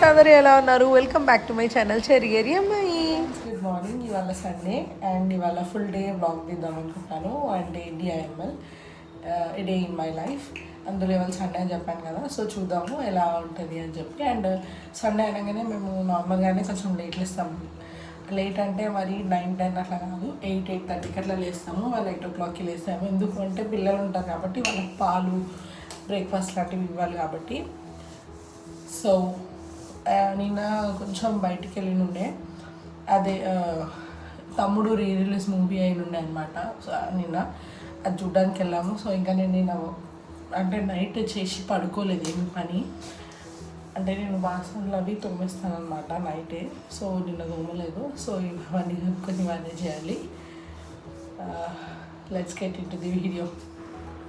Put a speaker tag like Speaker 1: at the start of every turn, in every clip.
Speaker 1: అందరూ ఎలా ఉన్నారు? Welcome back to my channel చెరిగేరి అమ్మాయి.
Speaker 2: Good morning. ఇవాళ సండే అండ్ ఇవాళ ఫుల్ డే బ్లాగ్ తీద్దాం అనుకుంటాను. And DIML day in my life. అందులో ఇవాళ సండే అని చెప్పాను కదా, సో చూద్దాము ఎలా ఉంటుంది అని చెప్పి. అండ్ సండే అనగానే మేము నార్మల్గానే కొంచెం లేట్ లేస్తాము. లేట్ అంటే మరి 9-10 అట్లా కాదు, 8-8:30కి అట్లా లేస్తాము. వాళ్ళు 8 o'clockకి లేస్తాము. ఎందుకు అంటే పిల్లలు ఉంటారు కాబట్టి వాళ్ళకి పాలు బ్రేక్ఫాస్ట్ లాంటివి ఇవ్వాలి కాబట్టి. సో నిన్న కొంచెం బయటికి వెళ్ళినుండే, అదే తమ్ముడు రిలీజ్ మూవీ అయినుండే అనమాట. సో నిన్న అది చూడడానికి వెళ్ళాము. సో ఇంకా నేను అంటే నైట్ చేసి పడుకోలేదు ఏమి పని, అంటే నేను బాసనలు అవి తోమేస్తాను అనమాట నైటే. సో నిన్న తోమలేదు. సో ఇవన్నీ కనుక్కొని మేనేజ్ చేయాలి. Let's get in to the video.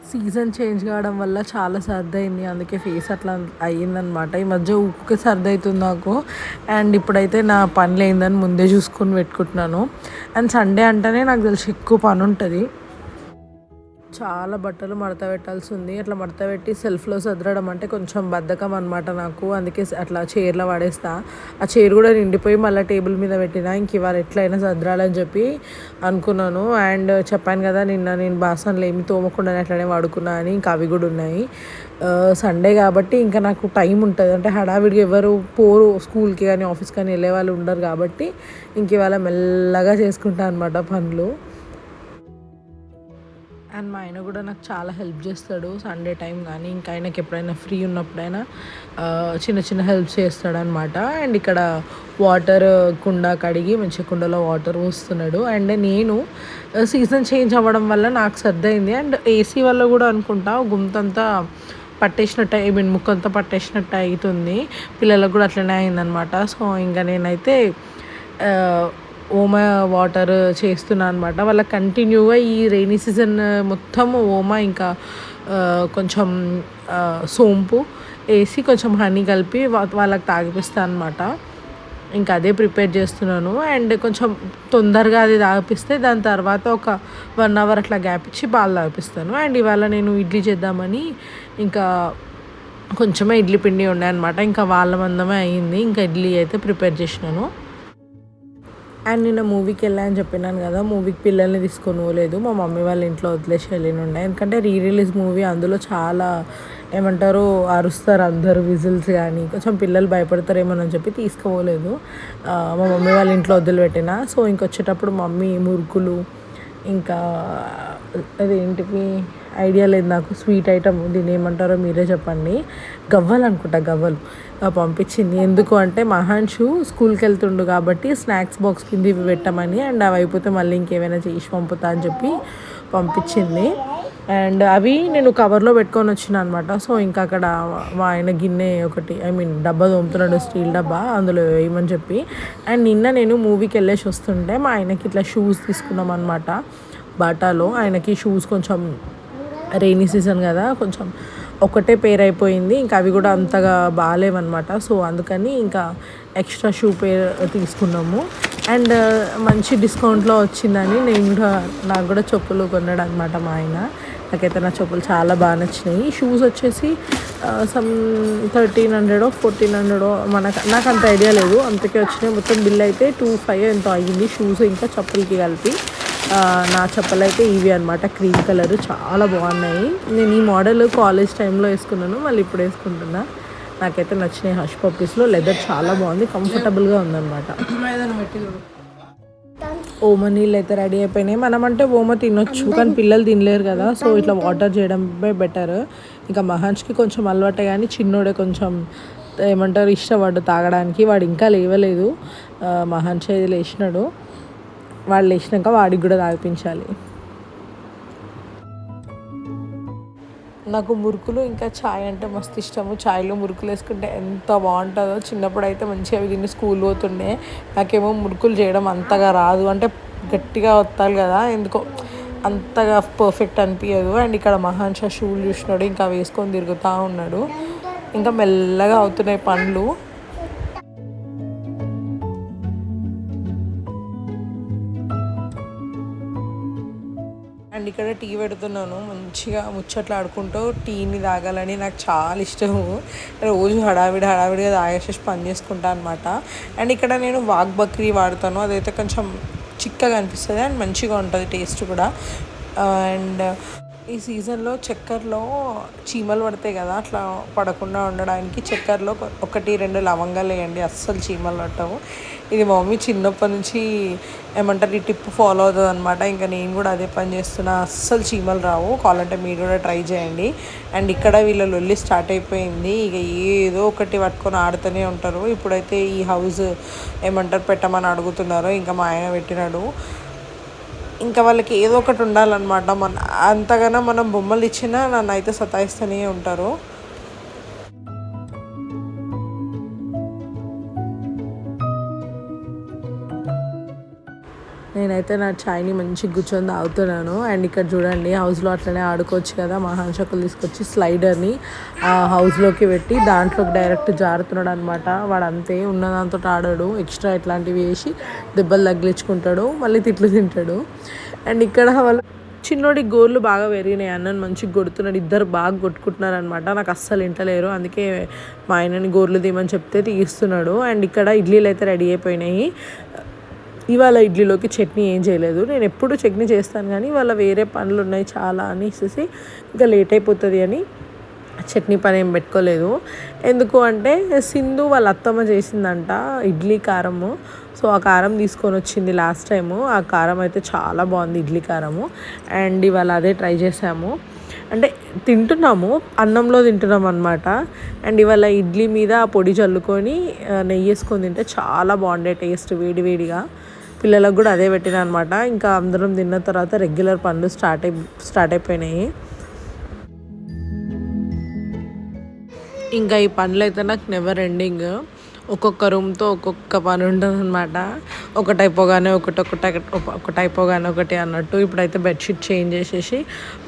Speaker 1: Season change కావడం వల్ల చాలా సర్ది అయింది, అందుకే ఫేస్ అట్లా అయ్యిందనమాట. ఈ మధ్య ఊరికే సర్ది అవుతుంది నాకు. అండ్ ఇప్పుడైతే నా పని లేదని ముందే చూసుకొని పెట్టుకుంటున్నాను. అండ్ సండే అంటేనే నాకు తెలిసి ఎక్కువ పని ఉంటుంది. చాలా బట్టలు మడత పెట్టాల్సి ఉంది. అట్లా మడత పెట్టి సెల్ఫ్లో సదరడం అంటే కొంచెం బద్ధకం అనమాట నాకు. అందుకే అట్లా చైర్లో పడేస్తా. ఆ చైర్ కూడా నిండిపోయి మళ్ళీ టేబుల్ మీద పెట్టినా. ఇంక ఇవాళ ఎట్లయినా సదరాలని చెప్పి అనుకున్నాను. అండ్ చెప్పాను కదా నిన్న నేను బాసనలు ఏమి తోమకుండానే అట్లనే వాడుకున్నా అని. ఇంకా అవి కూడా ఉన్నాయి. సండే కాబట్టి ఇంకా నాకు టైం ఉంటుంది, అంటే హడావిడిగా ఎవరు పోరు స్కూల్కి కానీ ఆఫీస్కి కానీ వెళ్ళే వాళ్ళు ఉండరు కాబట్టి ఇంక ఇవాళ మెల్లగా చేసుకుంటాను అనమాట పనులు. అండ్ మా ఆయన కూడా నాకు చాలా హెల్ప్ చేస్తాడు సండే టైం కానీ, ఇంకా ఆయనకి ఎప్పుడైనా ఫ్రీ ఉన్నప్పుడైనా చిన్న చిన్న హెల్ప్ చేస్తాడనమాట. అండ్ ఇక్కడ వాటర్ కుండ కడిగి మంచిగా కుండలో వాటర్ పోస్తున్నాడు. అండ్ నేను సీజన్ చేంజ్ అవ్వడం వల్ల నాకు సర్దయింది. అండ్ ఏసీ వల్ల కూడా అనుకుంటా గుంతంతా పట్టేసినట్టు, ఐ మీన్ ముక్కంతా పట్టేసినట్టు అవుతుంది. పిల్లలకు కూడా అట్లనే అయిందనమాట. సో ఇంకా నేనైతే ఓమా వాటర్ చేస్తున్నాను అనమాట. వాళ్ళకి కంటిన్యూగా ఈ రైనీ సీజన్ మొత్తం ఓమా ఇంకా కొంచెం సోంపు వేసి కొంచెం హనీ కలిపి వాళ్ళకి తాగిపిస్తాను అనమాట. ఇంకా అదే ప్రిపేర్ చేస్తున్నాను. అండ్ కొంచెం తొందరగా అది తాగిపిస్తే దాని తర్వాత ఒక 1 hour అట్లా గ్యాప్ ఇచ్చి పాలు తాగిపిస్తాను. అండ్ ఇవాళ నేను ఇడ్లీ చేద్దామని ఇంకా కొంచెమే ఇడ్లీ పిండి ఉండే అనమాట. ఇంకా వాళ్ళ మందమే అయ్యింది. ఇంకా ఇడ్లీ అయితే ప్రిపేర్ చేసినాను. అండ్ నిన్న మూవీకి వెళ్ళాను చెప్పినాను కదా, మూవీకి పిల్లల్ని తీసుకొని పోలేదు, మా మమ్మీ వాళ్ళ ఇంట్లో వదిలేసి వెళ్ళినుండే. ఎందుకంటే రిలీజ్ మూవీ, అందులో చాలా ఏమంటారు అరుస్తారు అందరూ, విజిల్స్ కానీ కొంచెం పిల్లలు భయపడతారేమోనని చెప్పి తీసుకుపోలేదు. మా మమ్మీ వాళ్ళ ఇంట్లో వదిలిపెట్టిన. సో ఇంకొచ్చేటప్పుడు మమ్మీ మురుకులు ఇంకా అదేంటివి ఐడియా లేదు నాకు, స్వీట్ ఐటమ్ దీన్ని ఏమంటారో మీరే చెప్పండి, గవ్వలు అనుకుంటా, గవ్వలు పంపించింది. ఎందుకు అంటే మహాన్షు స్కూల్కి వెళ్తుండు కాబట్టి స్నాక్స్ బాక్స్ కింద ఇవి పెట్టమని, అండ్ అవి అయిపోతే మళ్ళీ ఇంకేమైనా చేసి పంపుతా అని చెప్పి పంపించింది. అండ్ అవి నేను కవర్లో పెట్టుకొని వచ్చిన అనమాట. సో ఇంకా అక్కడ మా ఆయన గిన్నె ఒకటి, ఐ మీన్ డబ్బా తోముతున్నాడు, స్టీల్ డబ్బా, అందులో వేయమని చెప్పి. అండ్ నిన్న నేను మూవీకి వెళ్ళేసి వస్తుంటే మా ఆయనకి ఇట్లా షూస్ తీసుకున్నాం అనమాట బాటాలో. ఆయనకి షూస్ కొంచెం రైనీ సీజన్ కదా, కొంచెం ఒకటే పేర్ అయిపోయింది, ఇంకా అవి కూడా అంతగా బాగాలేవన్నమాట. సో అందుకని ఇంకా ఎక్స్ట్రా షూ పేర్ తీసుకున్నాము. అండ్ మంచి డిస్కౌంట్లో వచ్చిందని నాకు కూడా చెప్పులు కొన్నాడు అనమాట మా ఆయన. నాకైతే నా చెప్పులు చాలా బాగా నచ్చినాయి. షూస్ వచ్చేసి సమ్ 1300 1400 నాకు అంత ఐడియా లేదు, అంతకే వచ్చినాయి. మొత్తం బిల్ అయితే 2500 ఎంతో అయ్యింది, షూస్ ఇంకా చెప్పులకి కలిపి. నా చెప్పులు అయితే ఇవి అనమాట, క్రీమ్ కలర్, చాలా బాగున్నాయి. నేను ఈ మోడల్ కాలేజ్ టైంలో వేసుకున్నాను, మళ్ళీ ఇప్పుడు వేసుకుంటున్నా. నాకైతే నచ్చినాయి. హష్ పప్పీస్లో లెదర్ చాలా బాగుంది, కంఫర్టబుల్గా ఉందన్నమాట. ఓమ నీళ్ళు అయితే రెడీ అయిపోయినాయి. మనం అంటే ఓమ తినొచ్చు కానీ పిల్లలు తినలేరు కదా, సో ఇట్లా వాటర్ చేయడమే బెటర్. ఇంకా మహాన్స్కి కొంచెం అలవాటే కానీ చిన్నోడే కొంచెం ఏమంటారు ఇష్టపడ్డు తాగడానికి. వాడు ఇంకా లేవలేదు, మహాన్స్ అయితే లేచినాడు. వాడు లేచినాక వాడికి కూడా తాగిపించాలి. నాకు మురుకులు ఇంకా ఛాయ్ అంటే మస్తు ఇష్టము. ఛాయ్లో మురుకులు వేసుకుంటే ఎంత బాగుంటుందో. చిన్నప్పుడు అయితే మంచిగా అవి తిని స్కూల్ పోతుండే. నాకేమో మురుకులు చేయడం అంతగా రాదు, అంటే గట్టిగా వత్తాలి కదా, ఎందుకో అంతగా పర్ఫెక్ట్ అనిపించదు. అండ్ ఇక్కడ మహాన్షా షూలు చూసినాడు, ఇంకా వేసుకొని తిరుగుతూ ఉన్నాడు. ఇంకా మెల్లగా అవుతున్నాయి పనులు. అండ్ ఇక్కడ టీ పెడుతున్నాను, మంచిగా ముచ్చట్లు ఆడుకుంటూ టీని తాగాలని నాకు చాలా ఇష్టము. రోజు హడావిడిగా తాగేసేసి పని చేసుకుంటాను అనమాట. అండ్ ఇక్కడ నేను వాగ్ బక్రీ వాడతాను, అదైతే కొంచెం చిక్కగా అనిపిస్తుంది అండ్ మంచిగా ఉంటుంది టేస్ట్ కూడా. అండ్ ఈ సీజన్లో చక్కెరలో చీమలు పడతాయి కదా, అట్లా పడకుండా ఉండడానికి చక్కెరలో 1-2 లవంగాలు వేయండి, అస్సలు చీమలు పట్టవు. ఇది మా మమ్మీ చిన్నప్పటి నుంచి ఏమంటారు ఈ టిప్ ఫాలో అవుతుంది అనమాట. ఇంకా నేను కూడా అదే పని చేస్తున్నా, అస్సలు చీమలు రావు. కావాలంటే మీరు కూడా ట్రై చేయండి. అండ్ ఇక్కడ వీళ్ళ లొల్లి స్టార్ట్ అయిపోయింది, ఇక ఏదో ఒకటి పట్టుకొని ఆడుతూనే ఉంటారు. ఇప్పుడైతే ఈ హౌస్ ఏమంటారు పెట్టమని అడుగుతున్నారు, ఇంకా మా ఆయన పెట్టినాడు. ఇంకా వాళ్ళకి ఏదో ఒకటి ఉండాలన్నమాట. అంతగానో మనం బొమ్మలు ఇచ్చినా నన్ను అయితే సతాయిస్తూనే ఉంటారు. నేనైతే నా చాయ్ని మంచిగా కూర్చొని తాగుతున్నాను. అండ్ ఇక్కడ చూడండి, హౌస్లో అట్లనే ఆడుకోవచ్చు కదా. మా హంసకులు తీసుకొచ్చి స్లైడర్ని ఆ హౌస్లోకి పెట్టి దాంట్లోకి డైరెక్ట్ జారుతున్నాడు అనమాట. వాడు అంతే ఉన్నదాంతో ఆడాడు, ఎక్స్ట్రా ఇట్లాంటివి వేసి దెబ్బలు తగిలించుకుంటాడు, మళ్ళీ తిట్లు తింటాడు. అండ్ ఇక్కడ వాళ్ళు చిన్నోడి గోర్లు బాగా పెరిగినాయి, అన్నను మంచిగా కొడుతున్నాడు, ఇద్దరు బాగా కొట్టుకుంటున్నారు అనమాట. నాకు అస్సలు ఇంటలేరు, అందుకే మా ఆయనని గోర్లు తీయమని చెప్తే తీస్తున్నాడు. అండ్ ఇక్కడ ఇడ్లీలు అయితే రెడీ అయిపోయినాయి. ఇవాళ ఇడ్లీలోకి చట్నీ ఏం చేయలేదు, నేను ఎప్పుడు చట్నీ చేస్తాను కానీ ఇవాళ వేరే పనులు ఉన్నాయి చాలా అనేసి ఇంకా లేట్ అయిపోతుంది అని చట్నీ పని ఏం పెట్టుకోలేదు. ఎందుకు అంటే సింధు వాళ్ళ అత్తమ్మ చేసిందంట ఇడ్లీ కారము. సో ఆ కారం తీసుకొని వచ్చింది లాస్ట్ టైము. ఆ కారం అయితే చాలా బాగుంది, ఇడ్లీ కారము. అండ్ ఇవాళ అదే ట్రై చేసాము, అంటే తింటున్నాము, అన్నంలో తింటున్నాం అనమాట. అండ్ ఇవాళ ఇడ్లీ మీద ఆ పొడి చల్లుకొని నెయ్యి వేసుకొని తింటే చాలా బాగుండే టేస్ట్, వేడివేడిగా. పిల్లలకు కూడా అదే పెట్టిన అనమాట. ఇంకా అందరం తిన్న తర్వాత రెగ్యులర్ పనులు స్టార్ట్ అయిపోయినాయి. ఇంకా ఈ పనులు అయితే నాకు నెవర్ ఎండింగ్. ఒక్కొక్క రూమ్తో ఒక్కొక్క పని ఉంటుంది అనమాట. ఒకటి అయిపోగానే ఒకటి అన్నట్టు. ఇప్పుడైతే బెడ్షీట్ చేంజ్ చేసేసి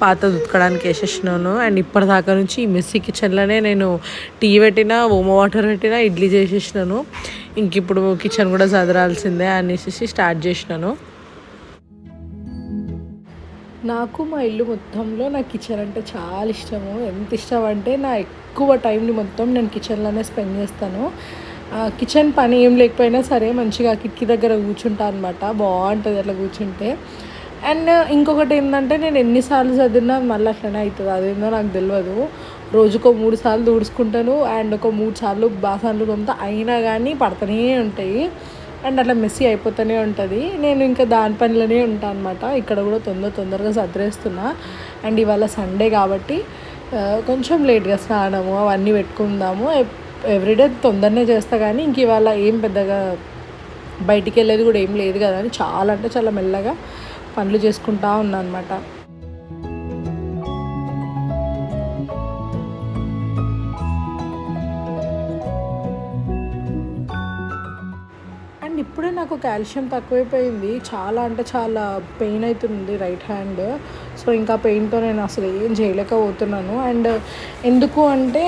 Speaker 1: పాతది ఉతకడానికి వేసేసినాను. అండ్ ఇప్పటిదాకా నుంచి ఈ మెస్సీ కిచెన్లోనే నేను టీ పెట్టినా, ఓమో వాటర్ పెట్టినా, ఇడ్లీ చేసేసినాను. ఇంక ఇప్పుడు కిచెన్ కూడా చదరాల్సిందే అనేసి స్టార్ట్ చేసినాను. నాకు మా ఇల్లు మొత్తంలో నా కిచెన్ అంటే చాలా ఇష్టము. ఎంత ఇష్టం అంటే నా ఎక్కువ టైంని మొత్తం నేను కిచెన్లోనే స్పెండ్ చేస్తాను. కిచెన్ పని ఏం లేకపోయినా సరే మంచిగా కిటికీ దగ్గర కూర్చుంటా అనమాట, బాగుంటుంది అట్లా కూర్చుంటే. అండ్ ఇంకొకటి ఏంటంటే నేను ఎన్నిసార్లు చదివినా మళ్ళీ అట్లనే అవుతుంది, అదేందో నాకు తెలియదు. రోజుకో 3 సార్లు తుడుచుకుంటాను అండ్ ఒక 3 సార్లు బాసనలు తోముతా, అయినా కానీ పడుతూనే ఉంటాయి అండ్ అట్లా మెస్సీ అయిపోతూనే ఉంటుంది. నేను ఇంకా దాని పనిలోనే ఉంటాను అనమాట. ఇక్కడ కూడా తొందరగా సర్దేస్తున్నా. అండ్ ఇవాళ సండే కాబట్టి కొంచెం లేట్గా స్నానము అవన్నీ పెట్టుకుందాము. ఎవ్రీడే తొందరనే చేస్తా కానీ ఇంక ఇవాళ ఏం పెద్దగా బయటికి వెళ్ళేది కూడా ఏం లేదు కదా అని చాలా అంటే చాలా మెల్లగా పనులు చేసుకుంటా ఉన్నా అనమాట. అండ్ ఇప్పుడే నాకు కాల్షియం తక్కువైపోయింది, చాలా అంటే చాలా పెయిన్ అవుతుంది రైట్ హ్యాండ్. సో ఇంకా పెయిన్తో నేను అసలు ఏం చేయలేకపోతున్నాను. అండ్ ఎందుకు అంటే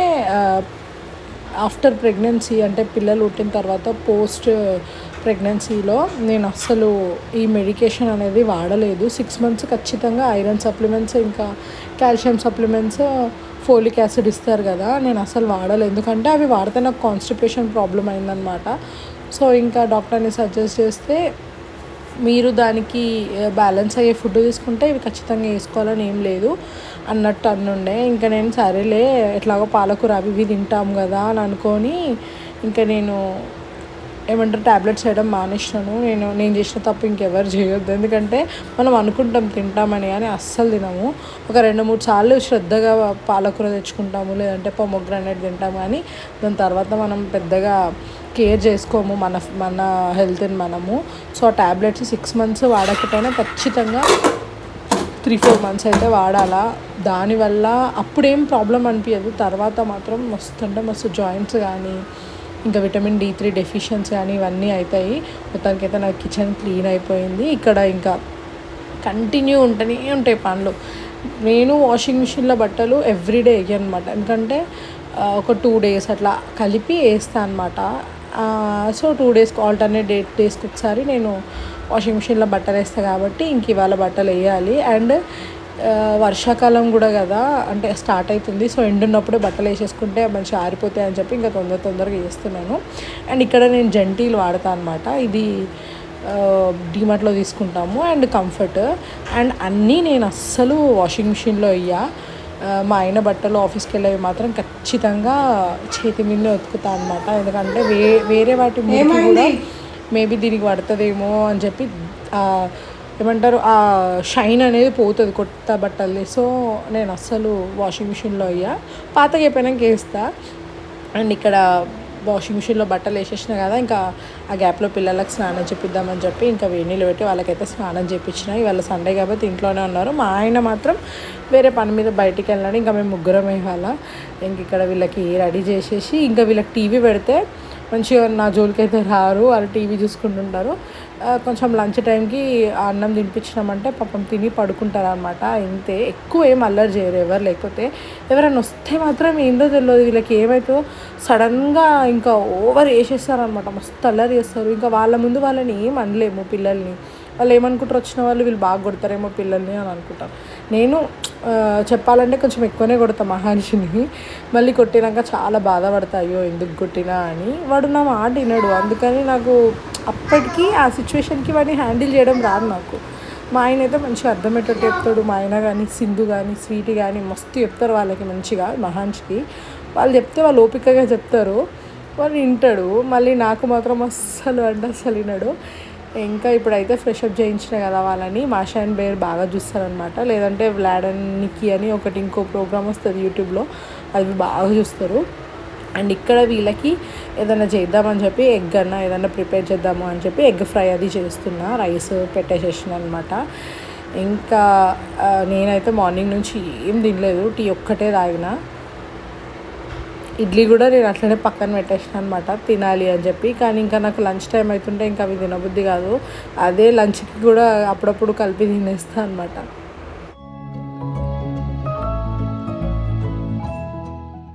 Speaker 1: ఆఫ్టర్ ప్రెగ్నెన్సీ అంటే పిల్లలు పుట్టిన తర్వాత పోస్ట్ ప్రెగ్నెన్సీలో నేను అస్సలు ఈ మెడికేషన్ అనేది వాడలేదు. 6 months ఖచ్చితంగా ఐరన్ సప్లిమెంట్స్, ఇంకా కాల్షియం సప్లిమెంట్స్, ఫోలిక్ యాసిడ్ ఇస్తారు కదా, నేను అసలు వాడలేదు. ఎందుకంటే అవి వాడితే నాకు కాన్స్టిపేషన్ ప్రాబ్లం అయిందనమాట. సో ఇంకా డాక్టర్ని సజెస్ట్ చేస్తే మీరు దానికి బ్యాలెన్స్ అయ్యే ఫుడ్ తీసుకుంటే ఇవి ఖచ్చితంగా వేసుకోవాలని ఏం లేదు అన్నట్టు అన్నుండే. ఇంకా నేను సరేలే ఎట్లాగో పాలకూర అవి ఇవి తింటాము కదా అని అనుకొని ఇంకా నేను ఏమంటారు ట్యాబ్లెట్స్ వేయడం మానేసినాను. నేను చేసిన తప్పు ఇంకెవరు చేయొద్దు, ఎందుకంటే మనం అనుకుంటాం తింటామని కానీ అస్సలు తినము. ఒక 2-3 సార్లు శ్రద్ధగా పాలకూర తెచ్చుకుంటాము, లేదంటే పొమోగ్రానేట్ తింటాము, కానీ దాని తర్వాత మనం పెద్దగా కేర్ చేసుకోము మన హెల్త్ని మనము. సో ఆ ట్యాబ్లెట్స్ 6 months వాడకపోయినా ఖచ్చితంగా 3-4 months అయితే వాడాలా. దానివల్ల అప్పుడేం ప్రాబ్లం అనిపించదు, తర్వాత మాత్రం మస్తు జాయింట్స్ కానీ ఇంకా విటమిన్ D3 డెఫిషియన్సీ కానీ ఇవన్నీ అవుతాయి. మొత్తానికైతే నాకు కిచెన్ క్లీన్ అయిపోయింది. ఇక్కడ ఇంకా కంటిన్యూ ఉంటూనే ఉంటాయి పనులు. నేను వాషింగ్ మిషన్లో బట్టలు ఎవ్రీడే వేయను అనమాట, ఎందుకంటే ఒక 2 days అట్లా కలిపి వేస్తాను అనమాట. సో 2 days ఆల్టర్నేట్ డేస్కి ఒకసారి నేను వాషింగ్ మిషన్లో బట్టలు వేస్తాను కాబట్టి ఇంక ఇవాళ బట్టలు వేయాలి. అండ్ వర్షాకాలం కూడా కదా, అంటే స్టార్ట్ అవుతుంది. సో ఎండున్నప్పుడే బట్టలు వేసేసుకుంటే మంచిగా ఆరిపోతాయి అని చెప్పి ఇంకా తొందరగా చేస్తున్నాను. అండ్ ఇక్కడ నేను జెంటీలు వాడతాను అనమాట. ఇది డీమార్ట్లో తీసుకుంటాము. అండ్ కంఫర్ట్ అండ్ అన్నీ నేను అస్సలు వాషింగ్ మిషన్లో వేయ. మా ఆయన బట్టలు ఆఫీస్కి వెళ్ళేవి మాత్రం ఖచ్చితంగా చేతి మీదనే ఉతుకుతా అనమాట. ఎందుకంటే వేరే వాటి మీద కూడా మేబీ దీనికి పడుతుందేమో అని చెప్పి ఏమంటారు ఆ షైన్ అనేది పోతుంది కొత్త బట్టలది. సో నేను అస్సలు వాషింగ్ మిషన్లో వేయ, పాతగా అయిపోయినాక వేస్తా. అండ్ ఇక్కడ వాషింగ్ మిషన్లో బట్టలు వేసేసిన కదా, ఇంకా ఆ గ్యాప్లో పిల్లలకు స్నానం చేపిద్దామని చెప్పి ఇంకా వేణీళ్ళు పెట్టి వాళ్ళకైతే స్నానం చేయించిన. ఇవాళ సండే కాబట్టి ఇంట్లోనే ఉన్నారు. మా ఆయన మాత్రం వేరే పని మీద బయటికి వెళ్ళాడు. ఇంకా మేము ముగ్గురం ఇవాళ ఇంక ఇక్కడ వీళ్ళకి రెడీ చేసేసి ఇంకా వీళ్ళకి టీవీ పెడితే మంచిగా నా జోలికైతే రారు, వాళ్ళు టీవీ చూసుకుంటుంటారు. కొంచెం లంచ్ టైంకి అన్నం తినిపించినామంటే పాపం తిని పడుకుంటారు అనమాట. ఇంతే, ఎక్కువ ఏం అల్లరి చేయరు ఎవరు. లేకపోతే ఎవరైనా వస్తే మాత్రం ఏందో తెలియదు వీళ్ళకి ఏమవుతుందో సడన్గా ఇంకా ఓవర్ వేసేస్తారనమాట, మస్తు అల్లరి చేస్తారు. ఇంకా వాళ్ళ ముందు వాళ్ళని ఏం అనలేము పిల్లల్ని. వాళ్ళు ఏమనుకుంటారు, వచ్చిన వాళ్ళు వీళ్ళు బాగా కొడతారేమో పిల్లల్ని అని అనుకుంటారు. నేను చెప్పాలంటే కొంచెం ఎక్కువనే కొడతా మహానిషిని. మళ్ళీ కొట్టినాక చాలా బాధపడతా, అయ్యో ఎందుకు కొట్టినా అని. వాడు నా మాట వినడు. అందుకని నాకు అప్పటికి ఆ సిచ్యువేషన్కి వాడిని హ్యాండిల్ చేయడం రాదు నాకు. మా ఆయన అయితే మంచిగా అర్థమయ్యేటట్టు చెప్తాడు. మా ఆయన కానీ సింధు కానీ స్వీటీ కానీ మస్తు చెప్తారు వాళ్ళకి మంచిగా. మహాన్షికి వాళ్ళు చెప్తే వాళ్ళు ఓపికగా చెప్తారు, వాడు వింటాడు. మళ్ళీ నాకు మాత్రం అస్సలు వినడు. ఇంకా ఇప్పుడైతే ఫ్రెషప్ చేయించిన కదా వాళ్ళని. మాషా అండ్ బేర్ బాగా చూస్తారనమాట. లేదంటే వ్లాడ్ అండ్ నిక్కీ అని ఒకటి ఇంకో ప్రోగ్రామ్ వస్తుంది యూట్యూబ్లో, అవి బాగా చూస్తారు. అండ్ ఇక్కడ వీళ్ళకి ఏదైనా చేద్దామని చెప్పి ఎగ్ అన్న ఏదైనా ప్రిపేర్ చేద్దాము అని చెప్పి ఎగ్ ఫ్రై అది చేస్తున్నా. రైస్ పెట్టేసేసిన అనమాట. ఇంకా నేనైతే మార్నింగ్ నుంచి ఏం తినలేదు, టీ ఒక్కటే తాగిన. ఇడ్లీ కూడా నేను అట్లనే పక్కన పెట్టేసిన అనమాట తినాలి అని చెప్పి. కానీ ఇంకా నాకు లంచ్ టైం అవుతుంటే ఇంకా అవి తినబుద్ధి కాదు. అదే లంచ్కి కూడా అప్పుడప్పుడు కలిపి తినేస్తాను అనమాట.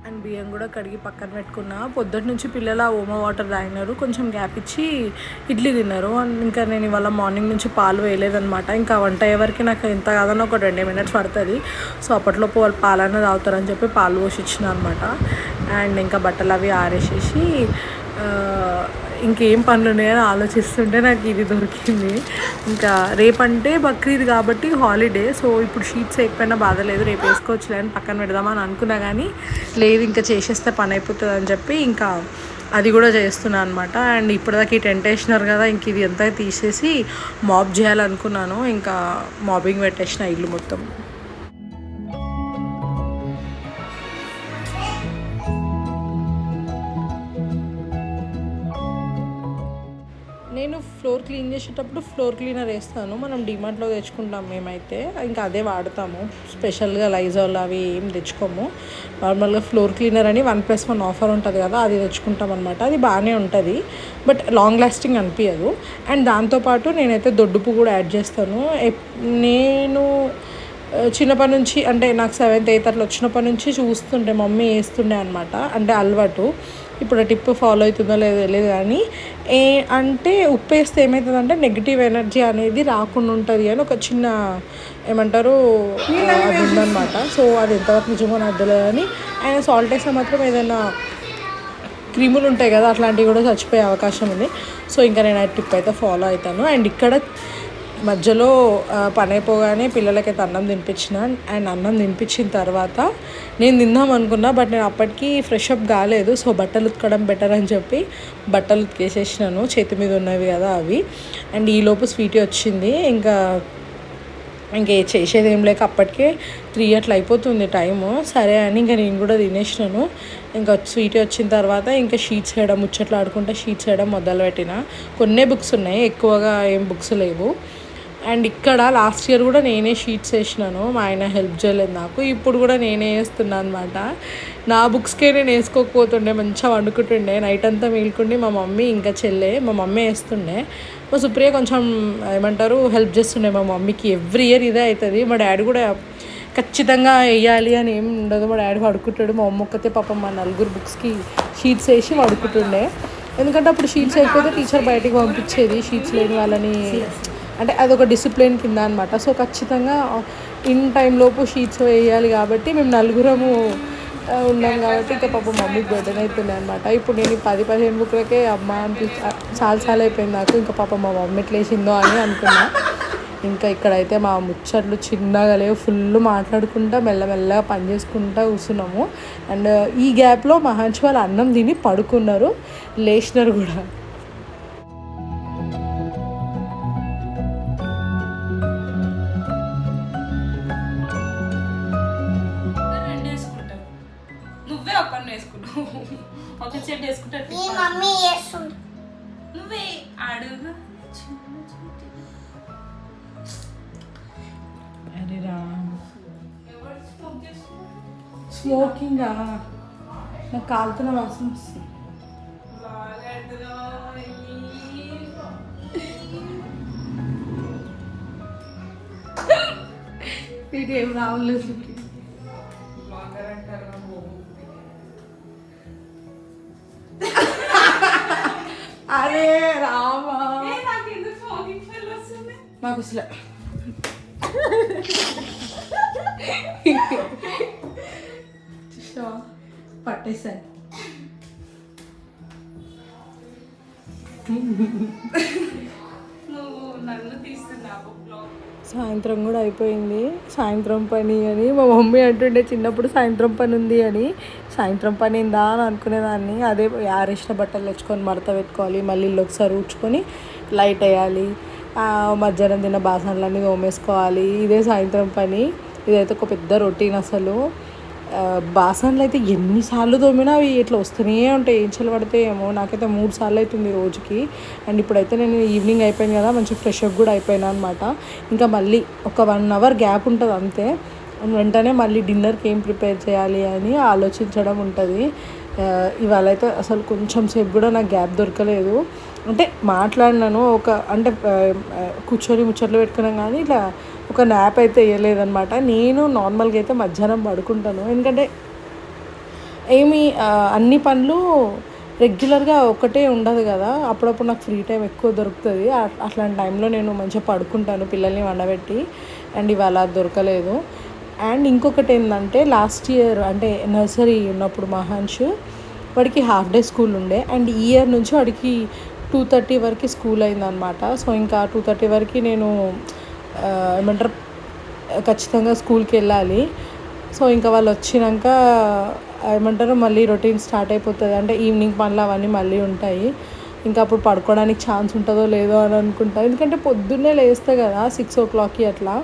Speaker 1: అండ్ బియ్యం కూడా కడిగి పక్కన పెట్టుకున్నా. పొద్దుటి నుంచి పిల్లలు ఆ ఓమా వాటర్ తాగినారు, కొంచెం గ్యాప్ ఇచ్చి ఇడ్లీ తిన్నారు. ఇంకా నేను ఇవాళ మార్నింగ్ నుంచి పాలు వేయలేదనమాట. ఇంకా వంట అయ్యేవరకు నాకు ఎంత కాదన్నా ఒక 20 minutes పడుతుంది. సో అప్పట్లోపు వాళ్ళు పాలన్న తాగుతారని చెప్పి పాలు పోసి ఇచ్చిన అనమాట. అండ్ ఇంకా బట్టలు అవి ఆరేసేసి ఇంకేం పనులు ఉన్నాయని ఆలోచిస్తుంటే నాకు ఇది దొరికింది. ఇంకా రేపంటే బక్రీద్ కాబట్టి హాలిడే. సో ఇప్పుడు షీట్స్ వేయకపోయినా బాధ లేదు, రేపు వేసుకోవచ్చులే అని పక్కన పెడదామని అనుకున్నా. కానీ లేదు, ఇంకా చేసేస్తే పని అయిపోతుంది అని చెప్పి ఇంకా అది కూడా చేస్తున్నాను అనమాట. అండ్ ఇప్పటిదాకా ఈ టెంట్ వేసినారు కదా, ఇంక ఇది అంతా తీసేసి మాప్ చేయాలనుకున్నాను. ఇంకా మాపింగ్ పెట్టేసిన ఇల్లు మొత్తం. నేను ఫ్లోర్ క్లీన్ చేసేటప్పుడు ఫ్లోర్ క్లీనర్ వేస్తాను. మనం డిమార్ట్లో తెచ్చుకుంటాం మేమైతే, ఇంకా అదే వాడతాము. స్పెషల్గా లైజాల్ అవి ఏం తెచ్చుకోము. నార్మల్గా ఫ్లోర్ క్లీనర్ అని 1+1 ఆఫర్ ఉంటుంది కదా, అది తెచ్చుకుంటాం అనమాట. అది బాగానే ఉంటుంది, బట్ లాంగ్ లాస్టింగ్ అనిపించదు. అండ్ దాంతోపాటు నేనైతే దొడ్డుపు కూడా యాడ్ చేస్తాను. నేను చిన్నప్పటి నుంచి, అంటే నాకు 7th 8th అట్లా వచ్చినప్పటి నుంచి చూస్తుంటే మమ్మీ వేస్తుండే అనమాట. అంటే అలవాటు. ఇప్పుడు ఆ టిప్ ఫాలో అవుతుందో లేదో తెలియదు. కానీ అంటే ఉప్పు వేస్తే ఏమవుతుందంటే నెగిటివ్ ఎనర్జీ అనేది రాకుండా ఉంటుంది అని ఒక చిన్న ఏమంటారు అది ఉందన్నమాట. సో అది ఎంతవరకు నిజమో నాకు తెలియదు. కానీ ఆయన సాల్ట్ వేస్తే మాత్రం ఏదైనా క్రీములు ఉంటాయి కదా, అట్లాంటివి కూడా చచ్చిపోయే అవకాశం ఉంది. సో ఇంకా నేను ఆ టిప్ అయితే ఫాలో అవుతాను. అండ్ ఇక్కడ మధ్యలో పని అయిపోగానే పిల్లలకైతే అన్నం తినిపించిన. అండ్ అన్నం తినిపించిన తర్వాత నేను తిందాం అనుకున్నా, బట్ నేను అప్పటికి ఫ్రెషప్ కాలేదు. సో బట్టలు ఉతకడం బెటర్ అని చెప్పి బట్టలు ఉతికేసేసినాను, చేతి మీద ఉన్నవి కదా అవి. అండ్ ఈలోపు స్వీటీ వచ్చింది. ఇంకా చేసేది ఏం లేక అప్పటికే 3 అట్లా అయిపోతుంది టైము. సరే అని ఇంకా నేను కూడా తినేసినాను. ఇంకా స్వీటీ వచ్చిన తర్వాత ఇంకా షీట్స్ వేయడం, ముచ్చట్లు ఆడుకుంటే షీట్స్ వేయడం మొదలుపెట్టిన. కొన్నే బుక్స్ ఉన్నాయి, ఎక్కువగా ఏం బుక్స్ లేవు. అండ్ ఇక్కడ లాస్ట్ ఇయర్ కూడా నేనే షీట్స్ వేసినాను, మా ఆయన హెల్ప్ చేయలేదు నాకు. ఇప్పుడు కూడా నేనే వేస్తున్నాను అనమాట. నా బుక్స్కే నేను వేసుకోకపోతుండే, మంచిగా వండుకుంటుండే. నైట్ అంతా మేల్కుండి మా మమ్మీ ఇంకా మా మమ్మీ వేస్తుండే. మా సుప్రియ కొంచెం ఏమంటారు హెల్ప్ చేస్తుండే మా మమ్మీకి. ఎవ్రీ ఇయర్ ఇదే అవుతుంది. మా డాడీ కూడా ఖచ్చితంగా వేయాలి అని ఏం ఉండదు. మా డాడీ పడుకుంటాడు, మా అమ్మ ఒక్కతే పాపం మా 4 బుక్స్కి షీట్స్ వేసి పడుకుంటుండే. ఎందుకంటే అప్పుడు షీట్స్ అయిపోతే టీచర్ బయటికి పంపించేది షీట్స్ లేని వాళ్ళని. అంటే అదొక డిసిప్లిన్ కింద అనమాట. సో ఖచ్చితంగా ఇన్ టైంలోపు షీట్స్ వేయాలి కాబట్టి మేము నలుగురము ఉన్నాం కాబట్టి ఇంకా పాప మమ్మీకి బర్త్డే అవుతున్నాయి అనమాట. ఇప్పుడు నేను 10-15 బుక్లకే అమ్మ చాలా అయిపోయింది నాకు. ఇంకా పాప మా మమ్మీ ఎట్లా వేసిందో అని అనుకున్నా. ఇంకా ఇక్కడైతే మా ముచ్చట్లు చిన్నగా లేవు, ఫుల్ మాట్లాడుకుంటా మెల్లమెల్లగా పని చేసుకుంటా కూర్చున్నాము. అండ్ ఈ గ్యాప్లో మహాంశ్ వాళ్ళు అన్నం తిని పడుకున్నారు, లేచినారు కూడా.
Speaker 3: నువ్వే ఒక్కరిని వేసుకున్నావు, ఒక చెట్టు వేసుకుంటా నువ్వే అడుగు.
Speaker 1: అరే రామ్, స్మోకింగ్ నాకు కాలుతున్న వాసన వస్తుంది. ఏం రావలేదు. అరే రామా, మాకు అసలు పట్టేసాను. సాయంత్రం కూడా అయిపోయింది. సాయంత్రం పని అని మా మమ్మీ అంటుండే చిన్నప్పుడు సాయంత్రం పని ఉంది అని. సాయంత్రం పని ఏందా అని అనుకునేదాన్ని. అదే ఆరేసిన బట్టలు తెచ్చుకొని మడత పెట్టుకోవాలి, మళ్ళీ ఇల్లు ఒకసారి ఊడ్చుకొని లైట్ వేయాలి, మధ్యాహ్నం తిన్న బాసనలన్నీ తోమేసుకోవాలి. ఇదే సాయంత్రం పని. ఇదైతే ఒక పెద్ద రొటీన్ అసలు. బాసనలు అయితే ఎన్నిసార్లు తోమినా అవి ఇట్లా వస్తూనే ఉంటాయి, ఏం చలి పడితే నాకైతే 3 సార్లు అవుతుంది రోజుకి. అండ్ ఇప్పుడైతే నేను ఈవినింగ్ అయిపోయింది కదా, మంచి ఫ్రెష్ అప్ కూడా అయిపోయినా అనమాట. ఇంకా మళ్ళీ ఒక 1 అవర్ గ్యాప్ ఉంటుంది అంతే. వెంటనే మళ్ళీ డిన్నర్కి ఏం ప్రిపేర్ చేయాలి అని ఆలోచించడం ఉంటుంది. ఇవాళ అయితే అసలు కొంచెం సేపు కూడా నాకు గ్యాప్ దొరకలేదు. అంటే మాట్లాడినాను అంటే కూర్చొని ముచ్చట్లు పెట్టుకున్నాం, కానీ ఇట్లా ఒక న్యాప్ అయితే వేయలేదన్నమాట. నేను నార్మల్గా అయితే మధ్యాహ్నం పడుకుంటాను, ఎందుకంటే అన్ని పనులు రెగ్యులర్గా ఒకటే ఉండదు కదా, అప్పుడప్పుడు నాకు ఫ్రీ టైం ఎక్కువ దొరుకుతుంది. అట్లాంటి టైంలో నేను మంచిగా పడుకుంటాను పిల్లల్ని వండబెట్టి. అండ్ ఇవాళ దొరకలేదు. అండ్ ఇంకొకటి ఏంటంటే లాస్ట్ ఇయర్ అంటే నర్సరీ ఉన్నప్పుడు మహాంశ్ వాడికి హాఫ్ డే స్కూల్ ఉండే. అండ్ ఈ ఇయర్ నుంచి వాడికి 2:30 వరకు స్కూల్ అయిందనమాట. సో ఇంకా 2:30 వరకు నేను ఏమంటారు ఖచ్చితంగా స్కూల్కి వెళ్ళాలి. సో ఇంకా వాళ్ళు వచ్చినాక ఏమంటారు మళ్ళీ రొటీన్ స్టార్ట్ అయిపోతుంది. అంటే ఈవినింగ్ పనులు అవన్నీ మళ్ళీ ఉంటాయి. ఇంకా అప్పుడు పడుకోవడానికి ఛాన్స్ ఉంటుందో లేదో అని అనుకుంటా, ఎందుకంటే పొద్దున్నే లేస్తే కదా 6 o'clockకి అట్లా.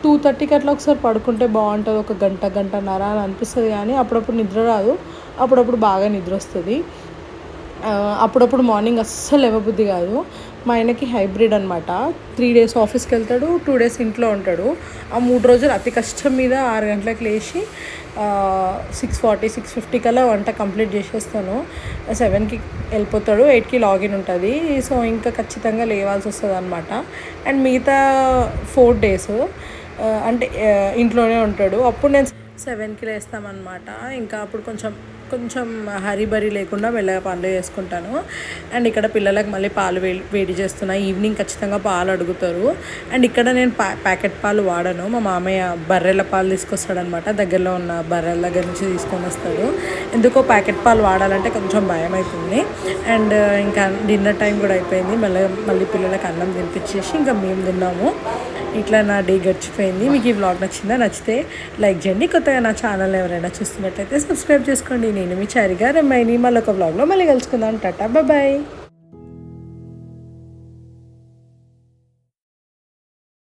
Speaker 1: 2:30కి అట్లా ఒకసారి పడుకుంటే బాగుంటుంది, ఒక గంటన్నర అని అనిపిస్తుంది. కానీ అప్పుడప్పుడు నిద్ర రాదు, అప్పుడప్పుడు బాగా నిద్ర వస్తుంది. అప్పుడప్పుడు మార్నింగ్ అస్సలు లేవబుద్ధి కాదు. మా ఆయనకి హైబ్రిడ్ అనమాట. 3 days ఆఫీస్కి వెళ్తాడు, 2 days ఇంట్లో ఉంటాడు. ఆ 3 రోజులు అతి కష్టం మీద 6 గంటలకు లేచి 6:40 6:50 కల్లా వంట కంప్లీట్ చేసేస్తాను. 7కి వెళ్ళిపోతాడు, 8కి లాగిన్ ఉంటుంది. సో ఇంకా ఖచ్చితంగా లేవాల్సి వస్తుంది అనమాట. అండ్ మిగతా 4 days అంటే ఇంట్లోనే ఉంటాడు. అప్పుడు నేను 7కి లేస్తామన్నమాట. ఇంకా అప్పుడు కొంచెం హరిబరి లేకుండా మెల్లగా పనులు చేసుకుంటాను. అండ్ ఇక్కడ పిల్లలకు మళ్ళీ పాలు వేడి చేస్తున్నా. ఈవినింగ్ ఖచ్చితంగా పాలు అడుగుతారు. అండ్ ఇక్కడ నేను ప్యాకెట్ పాలు వాడను. మా మామయ్య బర్రెల పాలు తీసుకొస్తాడనమాట, దగ్గరలో ఉన్న బర్రెల దగ్గర నుంచి తీసుకొని వస్తాడు. ఎందుకో ప్యాకెట్ పాలు వాడాలంటే కొంచెం భయం అవుతుంది. అండ్ ఇంకా డిన్నర్ టైం కూడా అయిపోయింది. మళ్ళీ పిల్లలకు అన్నం తినిపించేసి ఇంకా మేము తిన్నాము. ఇట్లా నా డే గడిచిపోయింది. మీకు ఈ వ్లాగ్ నచ్చితే లైక్ చేయండి. కొత్తగా నా ఛానల్ ఎవరైనా చూస్తున్నట్లయితే సబ్స్క్రైబ్ చేసుకోండి. నేను మీ చారిగా రమ్మాయిని. మళ్ళీ ఒక వ్లాగ్లో మళ్ళీ కలుసుకుందాం. టాటా, బాయ్.